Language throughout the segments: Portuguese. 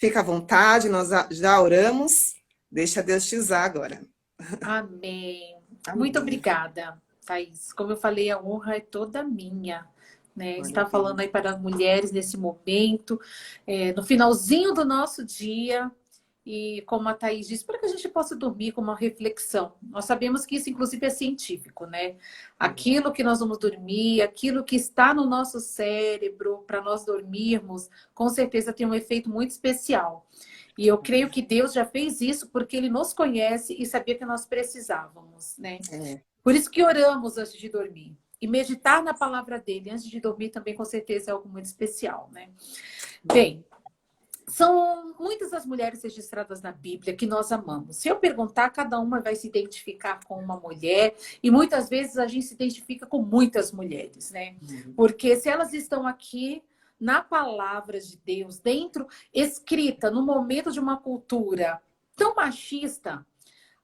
Fica à vontade, nós já oramos. Deixa Deus te usar agora. Amém. Muito Amém. obrigada, Thaís. Como eu falei, a honra é toda minha, né? Glória a Estar falando Deus. aí para as mulheres nesse momento, no finalzinho do nosso dia. E como a Thaís disse, para que a gente possa dormir com uma reflexão. Nós sabemos que isso, inclusive, é científico, né? Aquilo que nós vamos dormir, aquilo que está no nosso cérebro para nós dormirmos, com certeza tem um efeito muito especial. E eu creio que Deus já fez isso porque Ele nos conhece e sabia que nós precisávamos, né? É. Por isso que oramos antes de dormir. E meditar na palavra dele antes de dormir também, com certeza, é algo muito especial, né? Bem, são muitas as mulheres registradas na Bíblia que nós amamos. Se eu perguntar, cada uma vai se identificar com uma mulher. E muitas vezes a gente se identifica com muitas mulheres, né? Porque se elas estão aqui na palavra de Deus, dentro, escrita no momento de uma cultura tão machista,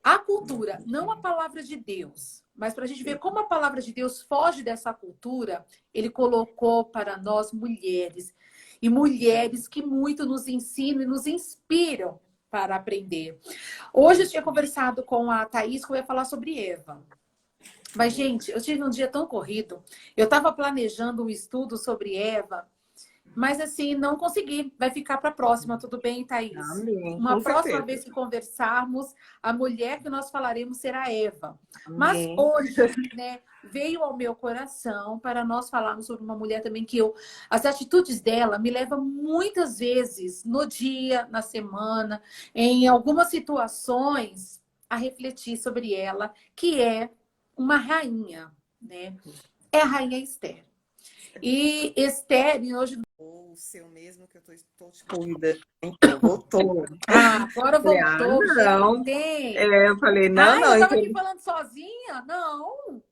a cultura, não a palavra de Deus, mas para a gente ver como a palavra de Deus foge dessa cultura, ele colocou para nós mulheres. E mulheres que muito nos ensinam e nos inspiram para aprender. Hoje eu tinha conversado com a Thaís, que eu ia falar sobre Eva. Mas, gente, eu tive um dia tão corrido. Eu estava planejando um estudo sobre Eva, mas assim, não consegui. Vai ficar para a próxima, tudo bem, Thaís? Amém, Uma com próxima certeza. vez que conversarmos, a mulher que nós falaremos será Eva. Mas Amém. hoje, né, veio ao meu coração para nós falarmos sobre uma mulher também que as atitudes dela me levam muitas vezes no dia, na semana, em algumas situações, a refletir sobre ela, que é uma rainha, né? É a rainha Esther. E Esther, hoje O seu mesmo que eu estou te convidando. Então, voltou. agora Falei, voltou, não. gente. Eu falei, não, Eu então. tava aqui falando sozinha? Não.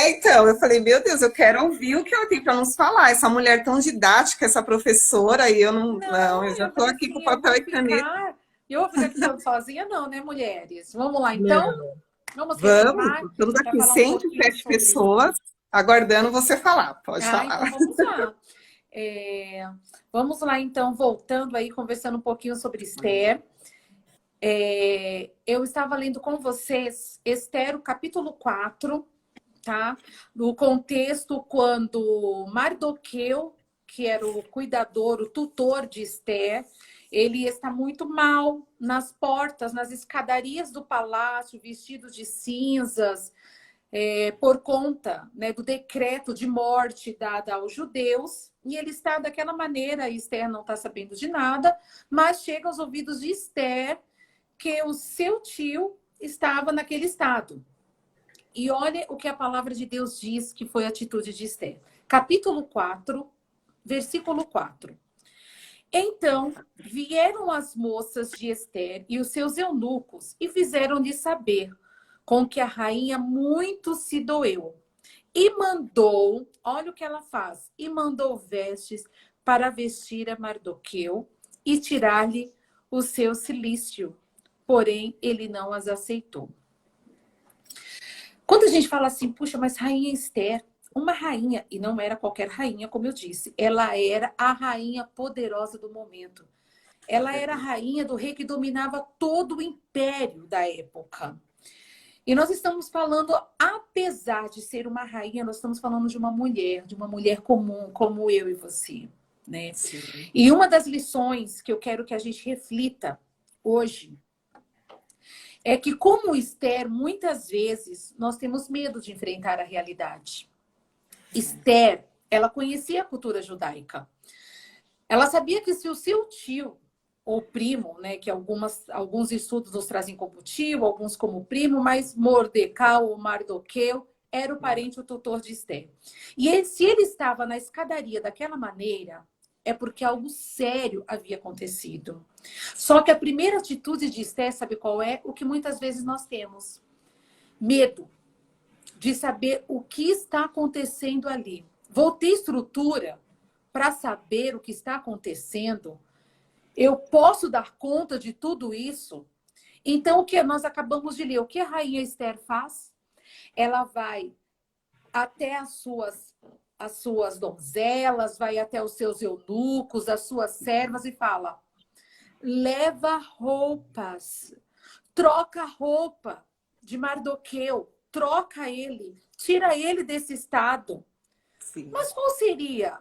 Então, eu falei, meu Deus, eu quero ouvir o que ela tem para nos falar. Essa mulher tão didática, essa professora, e eu não, eu Não, já eu estou falei aqui com assim, eu papel vou e caneta. ficar. Eu vou ficar aqui falando sozinha, não, né, mulheres? Vamos lá, então? Não. Vamos Vamos, retomar estamos para aqui falar um pouquinho 107 sobre. pessoas aguardando você falar. Pode Então falar. vamos lá. Vamos lá, então, voltando aí, conversando um pouquinho sobre Esther. Eu estava lendo com vocês Esther, o capítulo 4, tá? No contexto quando Mardoqueu, que era o cuidador, o tutor de Esther, ele está muito mal nas portas, nas escadarias do palácio, vestido de cinzas, por conta, né, do decreto de morte dado aos judeus. E ele está daquela maneira, Esther não está sabendo de nada, mas chega aos ouvidos de Esther que o seu tio estava naquele estado. E olha o que a palavra de Deus diz que foi a atitude de Esther. Capítulo 4, versículo 4. Então vieram as moças de Esther e os seus eunucos e fizeram-lhe saber com que a rainha muito se doeu. E mandou, olha o que ela faz, e mandou vestes para vestir a Mardoqueu e tirar-lhe o seu cilício. Porém, ele não as aceitou. Quando a gente fala assim, puxa, mas rainha Esther, uma rainha, e não era qualquer rainha, como eu disse, ela era a rainha poderosa do momento. Ela era a rainha do rei que dominava todo o império da época. E nós estamos falando, apesar de ser uma rainha, nós estamos falando de uma mulher comum, como eu e você, né? Sim. E uma das lições que eu quero que a gente reflita hoje é que, como Esther, muitas vezes nós temos medo de enfrentar a realidade. Esther, ela conhecia a cultura judaica. Ela sabia que se o seu tio ou primo, né, que alguns estudos nos trazem como tio, alguns como primo, mas Mordecai ou Mardoqueu era o parente, o tutor de Esther. E se ele estava na escadaria daquela maneira, é porque algo sério havia acontecido. Só que a primeira atitude de Esther, sabe qual é? O que muitas vezes nós temos. Medo de saber o que está acontecendo ali. Vou ter estrutura para saber o que está acontecendo? Eu posso dar conta de tudo isso? Então, o que nós acabamos de ler? O que a rainha Esther faz? Ela vai até as suas donzelas, vai até os seus eunucos, as suas servas e fala: leva roupas, troca a roupa de Mardoqueu, troca ele, tira ele desse estado. Sim. Mas qual seria,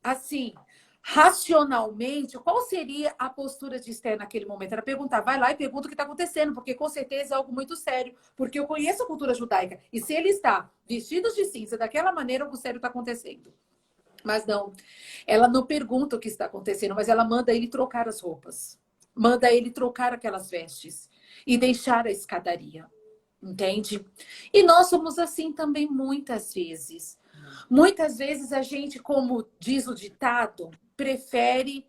assim, racionalmente, qual seria a postura de Esther naquele momento? Ela perguntar, vai lá e pergunta o que está acontecendo, porque com certeza é algo muito sério, porque eu conheço a cultura judaica, e se ele está vestido de cinza daquela maneira, algo sério está acontecendo. Mas não, ela não pergunta o que está acontecendo, mas ela manda ele trocar as roupas, manda ele trocar aquelas vestes e deixar a escadaria. Entende? E nós somos assim também muitas vezes. Muitas vezes a gente, como diz o ditado, prefere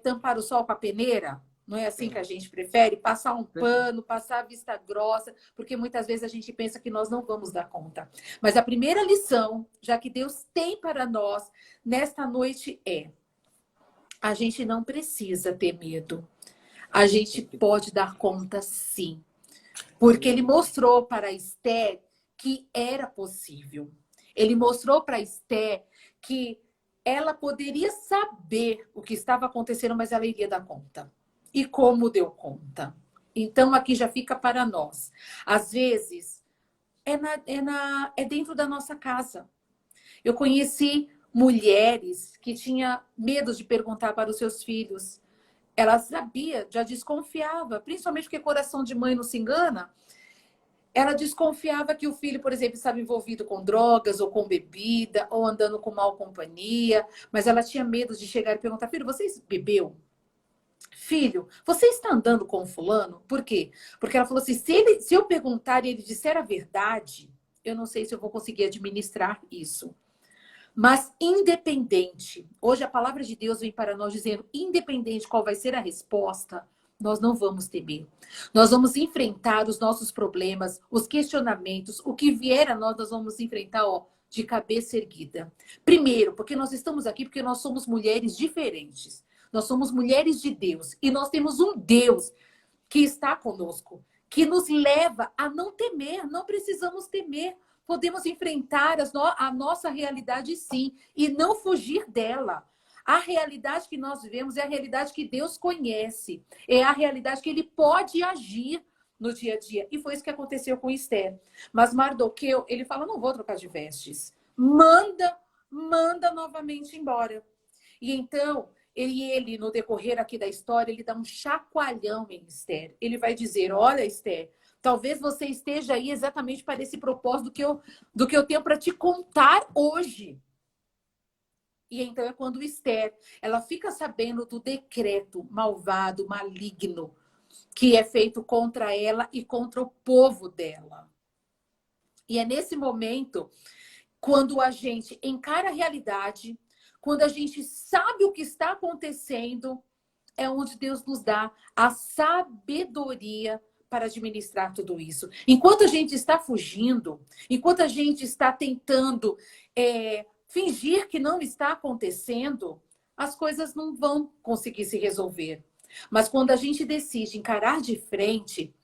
tampar o sol com a peneira. Não é assim que a gente prefere? Passar um pano, passar a vista grossa, porque muitas vezes a gente pensa que nós não vamos dar conta. Mas a primeira lição, já que Deus tem para nós nesta noite é: a gente não precisa ter medo. A gente pode dar conta sim. Porque ele mostrou para Esther que era possível. Ele mostrou para Esther que ela poderia saber o que estava acontecendo, mas ela iria dar conta. E como deu conta? Então, aqui já fica para nós. Às vezes, é dentro da nossa casa. Eu conheci mulheres que tinham medo de perguntar para os seus filhos. Ela sabia, já desconfiava, principalmente porque coração de mãe não se engana. Ela desconfiava que o filho, por exemplo, estava envolvido com drogas ou com bebida ou andando com mal companhia, mas ela tinha medo de chegar e perguntar: filho, você bebeu? Filho, você está andando com fulano? Por quê? Porque ela falou assim: se eu perguntar e ele disser a verdade, eu não sei se eu vou conseguir administrar isso. Mas independente, hoje a palavra de Deus vem para nós dizendo, independente qual vai ser a resposta, nós não vamos temer. Nós vamos enfrentar os nossos problemas, os questionamentos, o que vier a nós, nós vamos enfrentar, ó, de cabeça erguida. Primeiro, porque nós estamos aqui porque nós somos mulheres diferentes. Nós somos mulheres de Deus e nós temos um Deus que está conosco, que nos leva a não temer, não precisamos temer. Podemos enfrentar a nossa realidade, sim, e não fugir dela. A realidade que nós vivemos é a realidade que Deus conhece, é a realidade que Ele pode agir no dia a dia. E foi isso que aconteceu com Esther. Mas Mardoqueu, ele fala, não vou trocar de vestes. Manda novamente embora. E então, ele, no decorrer aqui da história, ele dá um chacoalhão em Esther. Ele vai dizer, olha, Esther, talvez você esteja aí exatamente para esse propósito do que eu tenho para te contar hoje. E então é quando Esther, ela fica sabendo do decreto malvado, maligno, que é feito contra ela e contra o povo dela. E é nesse momento, quando a gente encara a realidade, quando a gente sabe o que está acontecendo, é onde Deus nos dá a sabedoria para administrar tudo isso. Enquanto a gente está fugindo, enquanto a gente está tentando fingir que não está acontecendo, as coisas não vão conseguir se resolver. Mas quando a gente decide encarar de frente,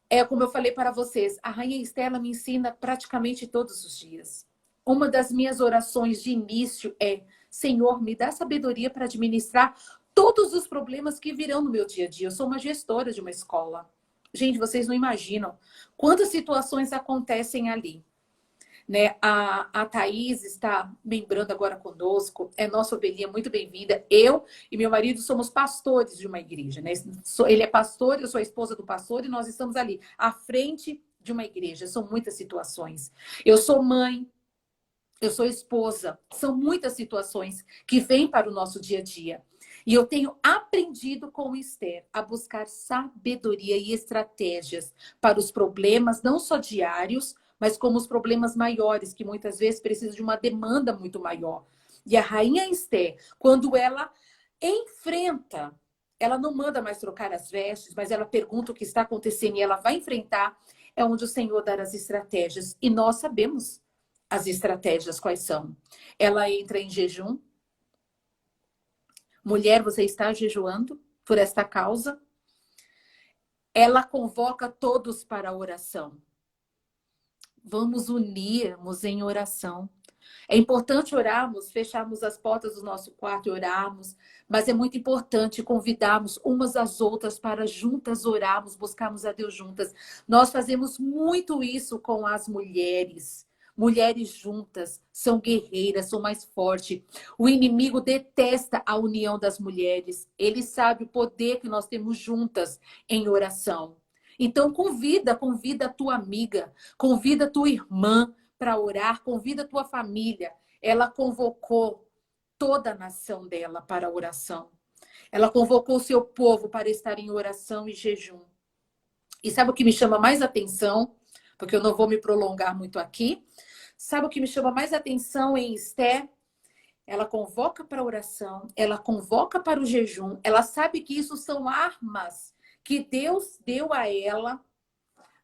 é como eu falei para vocês, a Rainha Estela me ensina praticamente todos os dias. Uma das minhas orações de início é: Senhor, me dá sabedoria para administrar todos os problemas que virão no meu dia a dia. Eu sou uma gestora de uma escola. Gente, vocês não imaginam quantas situações acontecem ali. Né? A Thaís está membrando agora conosco, é nossa ovelhinha muito bem-vinda. Eu e meu marido somos pastores de uma igreja. Né? Ele é pastor, eu sou a esposa do pastor e nós estamos ali, à frente de uma igreja. São muitas situações. Eu sou mãe, eu sou esposa. São muitas situações que vêm para o nosso dia a dia. E eu tenho aprendido com Esther a buscar sabedoria e estratégias para os problemas, não só diários, mas como os problemas maiores, que muitas vezes precisam de uma demanda muito maior. E a rainha Esther, quando ela enfrenta, ela não manda mais trocar as vestes, mas ela pergunta o que está acontecendo e ela vai enfrentar, é onde o Senhor dá as estratégias. E nós sabemos as estratégias quais são. Ela entra em jejum. Mulher, você está jejuando por esta causa? Ela convoca todos para a oração. Vamos unirmos em oração. É importante orarmos, fecharmos as portas do nosso quarto e orarmos, mas é muito importante convidarmos umas às outras para juntas orarmos, buscarmos a Deus juntas. Nós fazemos muito isso com as mulheres. Mulheres juntas são guerreiras, são mais fortes. O inimigo detesta a união das mulheres. Ele sabe o poder que nós temos juntas em oração. Então convida a tua amiga, convida a tua irmã para orar, convida a tua família. Ela convocou toda a nação dela para a oração. Ela convocou o seu povo para estar em oração e jejum. E sabe o que me chama mais atenção? Porque eu não vou me prolongar muito aqui. Sabe o que me chama mais atenção em Esther? Ela convoca para a oração, ela convoca para o jejum. Ela sabe que isso são armas que Deus deu a ela,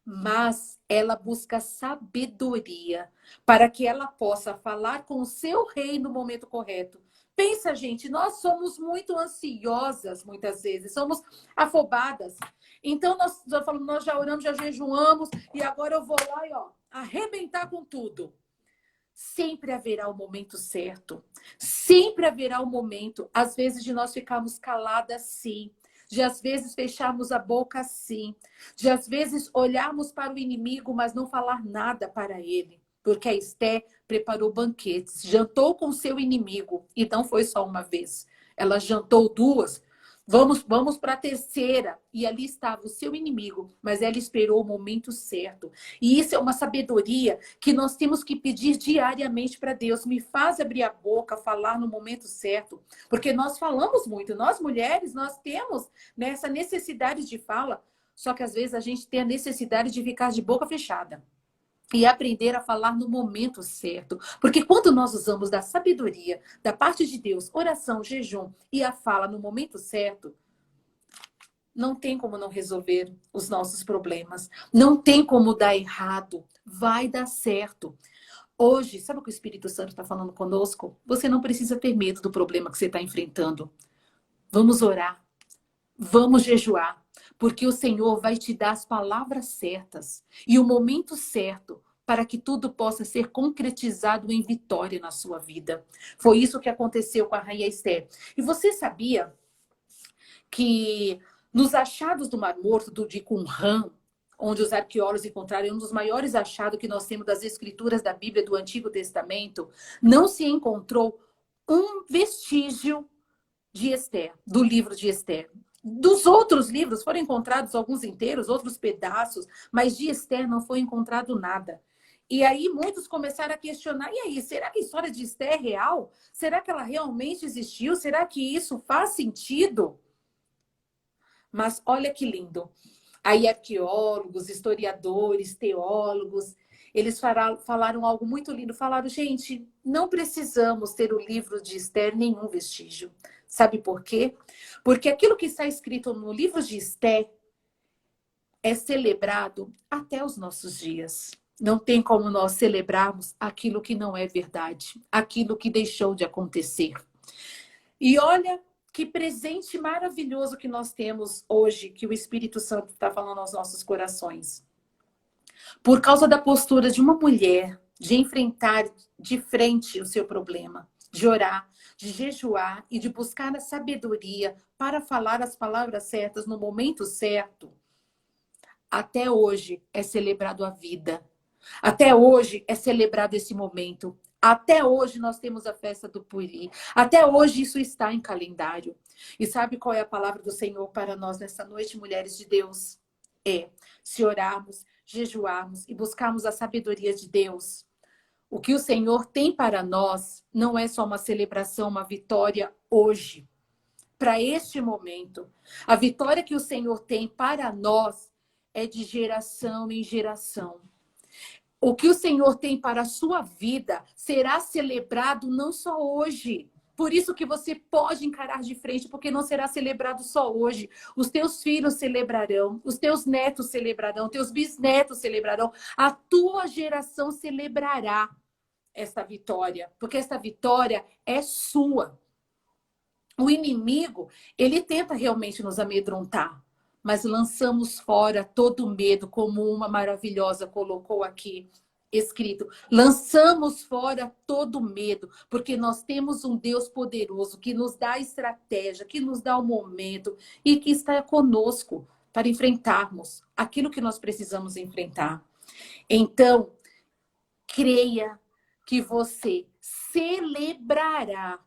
mas ela busca sabedoria para que ela possa falar com o seu rei no momento correto. Pensa, gente, nós somos muito ansiosas muitas vezes, somos afobadas. Então nós já falamos, nós já oramos, já jejuamos e agora eu vou lá e arrebentar com tudo. Sempre haverá o momento certo. Sempre haverá o momento, às vezes, de nós ficarmos caladas, sim. De, às vezes, fecharmos a boca, sim. De, às vezes, olharmos para o inimigo, mas não falar nada para ele. Porque a Esther preparou banquetes, jantou com seu inimigo. E não foi só uma vez. Ela jantou duas. Vamos para a terceira. E ali estava o seu inimigo, mas ela esperou o momento certo. E isso é uma sabedoria que nós temos que pedir diariamente para Deus. Me faz abrir a boca, falar no momento certo. Porque nós falamos muito. Nós, mulheres, nós temos, né, essa necessidade de fala. Só que às vezes a gente tem a necessidade de ficar de boca fechada. E aprender a falar no momento certo. Porque quando nós usamos da sabedoria, da parte de Deus, oração, jejum e a fala no momento certo, não tem como não resolver os nossos problemas. Não tem como dar errado. Vai dar certo. Hoje, sabe o que o Espírito Santo está falando conosco? Você não precisa ter medo do problema que você está enfrentando. Vamos orar. Vamos jejuar. Porque o Senhor vai te dar as palavras certas e o momento certo para que tudo possa ser concretizado em vitória na sua vida. Foi isso que aconteceu com a rainha Esther. E você sabia que nos achados do Mar Morto, de Qumran, onde os arqueólogos encontraram um dos maiores achados que nós temos das escrituras da Bíblia do Antigo Testamento, não se encontrou um vestígio de Esther, do livro de Esther. Dos outros livros foram encontrados alguns inteiros, outros pedaços, mas de Esther não foi encontrado nada. E aí muitos começaram a questionar, e aí, será que a história de Esther é real? Será que ela realmente existiu? Será que isso faz sentido? Mas olha que lindo. Aí arqueólogos, historiadores, teólogos, eles falaram algo muito lindo. Falaram, gente, não precisamos ter o livro de Esther nenhum vestígio. Sabe por quê? Porque aquilo que está escrito no livro de Esther é celebrado até os nossos dias. Não tem como nós celebrarmos aquilo que não é verdade, aquilo que deixou de acontecer. E olha que presente maravilhoso que nós temos hoje, que o Espírito Santo está falando aos nossos corações. Por causa da postura de uma mulher, de enfrentar de frente o seu problema, de orar, de jejuar e de buscar a sabedoria para falar as palavras certas no momento certo, até hoje é celebrado a vida. Até hoje é celebrado esse momento. Até hoje nós temos a festa do Puri. Até hoje isso está em calendário. E sabe qual é a palavra do Senhor para nós nessa noite, mulheres de Deus? É, se orarmos, jejuarmos e buscarmos a sabedoria de Deus, o que o Senhor tem para nós não é só uma celebração, uma vitória hoje, para este momento. A vitória que o Senhor tem para nós é de geração em geração. O que o Senhor tem para a sua vida será celebrado não só hoje. Por isso que você pode encarar de frente, porque não será celebrado só hoje. Os teus filhos celebrarão, os teus netos celebrarão, teus bisnetos celebrarão. A tua geração celebrará esta vitória, porque esta vitória é sua. O inimigo, ele tenta realmente nos amedrontar, mas lançamos fora todo o medo, como uma maravilhosa colocou aqui. escrito: lançamos fora todo medo, porque nós temos um Deus poderoso que nos dá estratégia, que nos dá o momento e que está conosco para enfrentarmos aquilo que nós precisamos enfrentar. Então, creia que você celebrará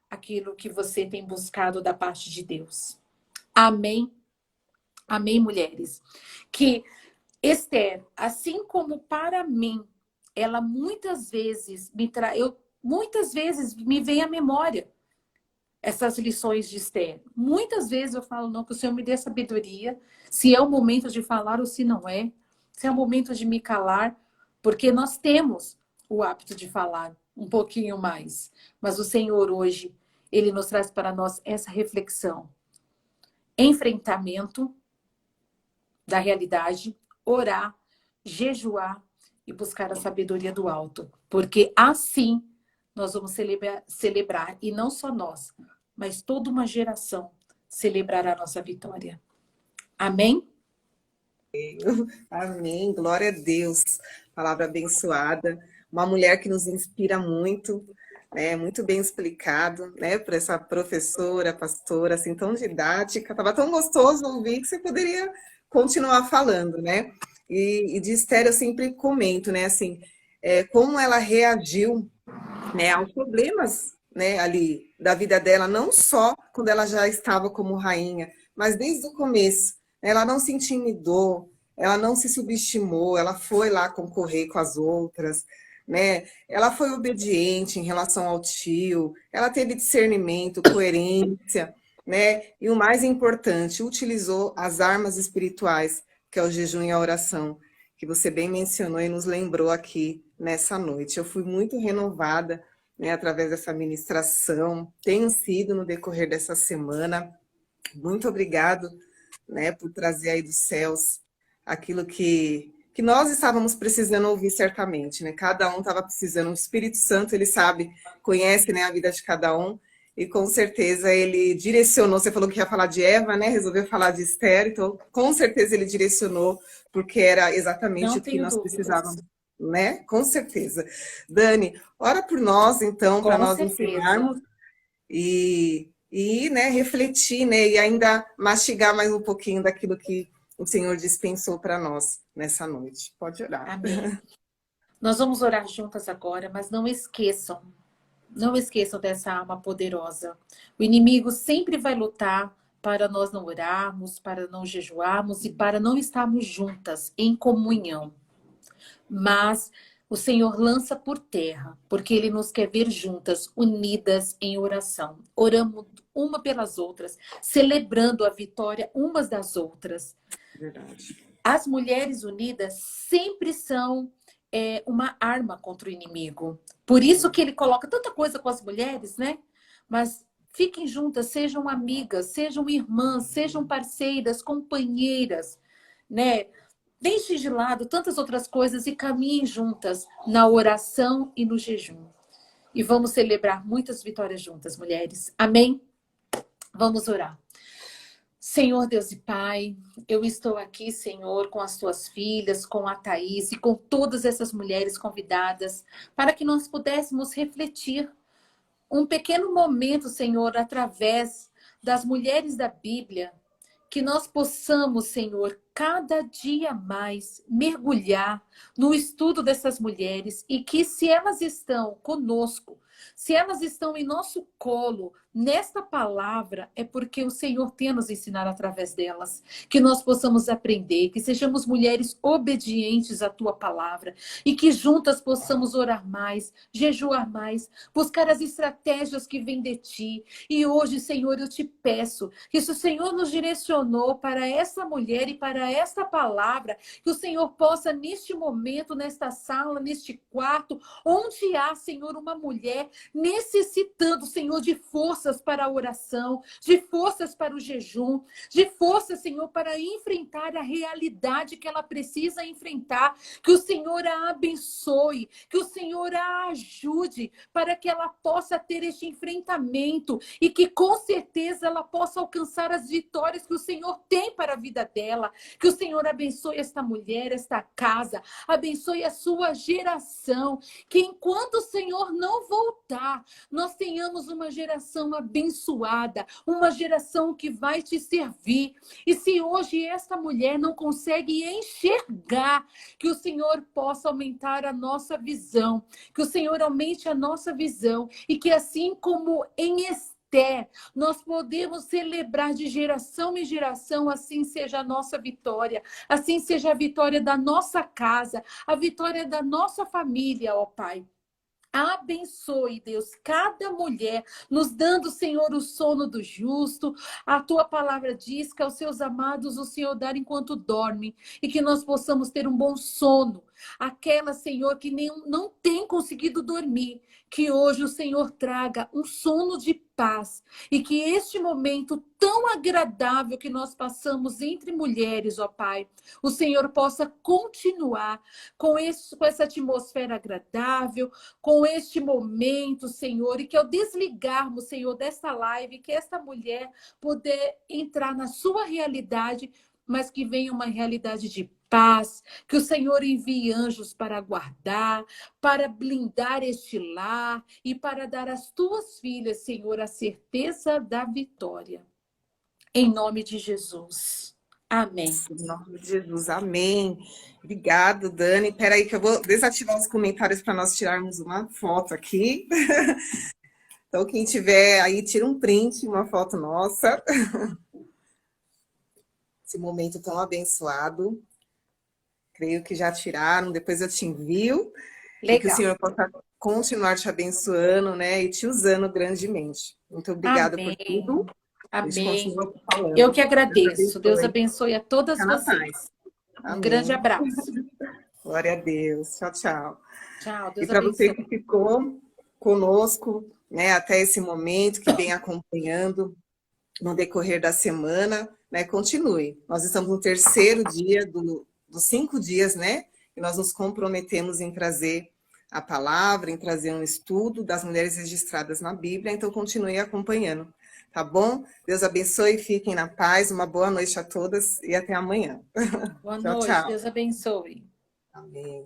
aquilo que você tem buscado da parte de Deus. Amém? Amém, mulheres? Que Esther, assim como para mim, ela muitas vezes muitas vezes me vem à memória essas lições de Esther. Muitas vezes eu falo, não, que o Senhor me dê sabedoria, se é o momento de falar ou se não é, se é o momento de me calar, porque nós temos o hábito de falar um pouquinho mais. Mas o Senhor hoje, Ele nos traz para nós essa reflexão. Enfrentamento da realidade, orar, jejuar e buscar a sabedoria do alto. Porque assim nós vamos celebrar, e não só nós, mas toda uma geração celebrará a nossa vitória. Amém? Amém, glória a Deus. Palavra abençoada. Uma mulher que nos inspira muito, né? Muito bem explicado, né? Por essa professora, pastora, assim, tão didática. Estava tão gostoso ouvir que você poderia continuar falando, né? E de Esther eu sempre comento, né? Assim, como ela reagiu, né, aos problemas, né, ali da vida dela, não só quando ela já estava como rainha, mas desde o começo. Ela não se intimidou, ela não se subestimou, ela foi lá concorrer com as outras, né? Ela foi obediente em relação ao tio, ela teve discernimento, coerência, né? E o mais importante, utilizou as armas espirituais, que é o jejum e a oração, que você bem mencionou e nos lembrou aqui nessa noite. Eu fui muito renovada, né, através dessa ministração, tenho sido no decorrer dessa semana. Muito obrigado, né, por trazer aí dos céus aquilo que nós estávamos precisando ouvir certamente, né? Cada um estava precisando, o Espírito Santo, ele sabe, conhece, né, a vida de cada um, e com certeza ele direcionou, você falou que ia falar de Eva, né, resolveu falar de Esther, então com certeza ele direcionou, porque era exatamente Não o que tenho nós dúvidas. precisávamos, né? Com certeza. Dani, ora por nós, então, para Com nós certeza. encerrarmos, né, refletir, né, e ainda mastigar mais um pouquinho daquilo que o Senhor dispensou para nós nessa noite. Pode orar. Amém. Nós vamos orar juntas agora, mas não esqueçam dessa arma poderosa. O inimigo sempre vai lutar para nós não orarmos, para não jejuarmos e para não estarmos juntas em comunhão. Mas o Senhor lança por terra, porque Ele nos quer ver juntas, unidas em oração. Oramos uma pelas outras, celebrando a vitória umas das outras. Verdade. As mulheres unidas sempre são uma arma contra o inimigo. Por isso que ele coloca tanta coisa com as mulheres, né? Mas fiquem juntas, sejam amigas, sejam irmãs, sejam parceiras, companheiras, né? Deixem de lado tantas outras coisas e caminhem juntas na oração e no jejum. E vamos celebrar muitas vitórias juntas, mulheres. Amém? Vamos orar. Senhor Deus e Pai, eu estou aqui, Senhor, com as tuas filhas, com a Thaís e com todas essas mulheres convidadas, para que nós pudéssemos refletir um pequeno momento, Senhor, através das mulheres da Bíblia, que nós possamos, Senhor, cada dia mais mergulhar no estudo dessas mulheres e que se elas estão conosco, se elas estão em nosso colo, nesta palavra, é porque o Senhor tem a nos ensinar através delas. Que nós possamos aprender, que sejamos mulheres obedientes à tua palavra e que juntas possamos orar mais, jejuar mais, buscar as estratégias que vêm de ti. E hoje, Senhor, eu te peço que se o Senhor nos direcionou para essa mulher e para esta palavra, que o Senhor possa, neste momento, nesta sala, neste quarto, onde há, Senhor, uma mulher necessitando, Senhor, de força, forças para a oração, de forças para o jejum, de forças, Senhor, para enfrentar a realidade que ela precisa enfrentar. Que o Senhor a abençoe, que o Senhor a ajude para que ela possa ter este enfrentamento e que com certeza ela possa alcançar as vitórias que o Senhor tem para a vida dela. Que o Senhor abençoe esta mulher, esta casa, abençoe a sua geração, que enquanto o Senhor não voltar, nós tenhamos uma geração abençoada, uma geração que vai te servir. E se hoje esta mulher não consegue enxergar, que o Senhor possa aumentar a nossa visão, que o Senhor aumente a nossa visão e que assim como em Esther, nós podemos celebrar de geração em geração, assim seja a nossa vitória, assim seja a vitória da nossa casa, a vitória da nossa família, ó Pai. Abençoe, Deus, cada mulher, nos dando, Senhor, o sono do justo. A tua palavra diz que aos seus amados o Senhor dá enquanto dorme e que nós possamos ter um bom sono. Aquela, Senhor, que não tem conseguido dormir, que hoje o Senhor traga um sono de paz e que este momento tão agradável que nós passamos entre mulheres, ó Pai, o Senhor possa continuar com essa atmosfera agradável, com este momento, Senhor, e que ao desligarmos, Senhor, desta live, que esta mulher poder entrar na sua realidade, mas que venha uma realidade de paz, que o Senhor envie anjos para guardar, para blindar este lar e para dar às tuas filhas, Senhor, a certeza da vitória. Em nome de Jesus. Amém. Em nome de Jesus, amém. Obrigado, Dani. Peraí que eu vou desativar os comentários para nós tirarmos uma foto aqui. Então, quem tiver aí, tira um print, uma foto nossa. Esse momento tão abençoado. Creio que já tiraram, depois eu te envio. Legal. E que o Senhor possa continuar te abençoando, né? E te usando grandemente. Muito obrigada por tudo. Amém. Eu que agradeço. Deus abençoe a todas vocês. Um grande abraço. Glória a Deus. Tchau, tchau. Tchau, Deus e para você que abençoe. ficou conosco, né, até esse momento, que vem acompanhando no decorrer da semana, né, continue. Nós estamos no terceiro dia dos 5 dias, né? E nós nos comprometemos em trazer a palavra, em trazer um estudo das mulheres registradas na Bíblia, então continue acompanhando. Tá bom? Deus abençoe, fiquem na paz, uma boa noite a todas e até amanhã. Boa Tchau, noite, tchau. Deus abençoe. Amém.